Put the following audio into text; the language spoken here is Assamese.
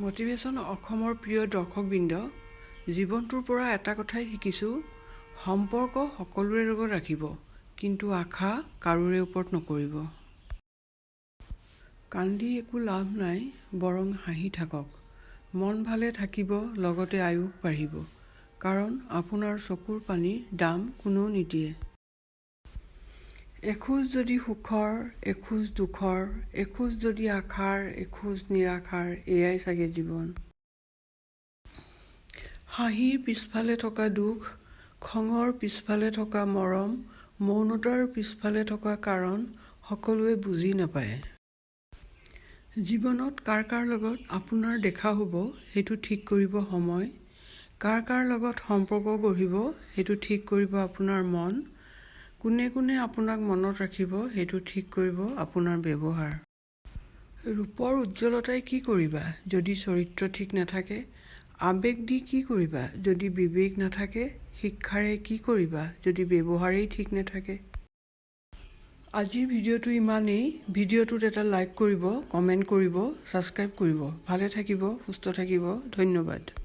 মটিভেশ্যন অসমৰ প্ৰিয় দৰ্শকবৃন্দ, জীৱনটোৰ পৰা এটা কথাই শিকিছোঁ, সম্পৰ্ক সকলোৰে লগত ৰাখিব, কিন্তু আশা কাৰোৰে ওপৰত নকৰিব। কান্দি একো লাভ নাই, বৰং হাঁহি থাকক। মন ভালে থাকিব, লগতে আয়ুস বাঢ়িব। কাৰণ আপোনাৰ চকুৰ পানীৰ দাম কোনেও নিদিয়ে। এখোজ যদি সুখৰ, এখোজ দুখৰ, এখোজ যদি আশাৰ, এখোজ নিৰাশাৰ, এয়াই চাগে জীৱন। হাঁহিৰ পিছফালে থকা দুখ, খঙৰ পিছফালে থকা মৰম, মৌনতাৰ পিছফালে থকা কাৰণ সকলোৱে বুজি নাপায়। জীৱনত কাৰ কাৰ লগত আপোনাৰ দেখা হ'ব সেইটো ঠিক কৰিব সময়। কাৰ কাৰ লগত সম্পৰ্ক গঢ়িব সেইটো ঠিক কৰিব আপোনাৰ মন। কোনে কোনে আপোনাক মনত ৰাখিব সেইটো ঠিক কৰিব আপোনাৰ ব্যৱহাৰ। ৰূপৰ উজ্জ্বলতাই কি কৰিবা যদি চৰিত্ৰ ঠিক নাথাকে? আৱেগ দি কি কৰিবা যদি বিবেক নাথাকে? শিক্ষাৰে কি কৰিবা যদি ব্যৱহাৰেই ঠিক নাথাকে? আজিৰ ভিডিঅ'টো ইমানেই। ভিডিঅ'টোত এটা লাইক কৰিব, কমেণ্ট কৰিব, ছাবস্ক্ৰাইব কৰিব। ভালে থাকিব, সুস্থ থাকিব। ধন্যবাদ।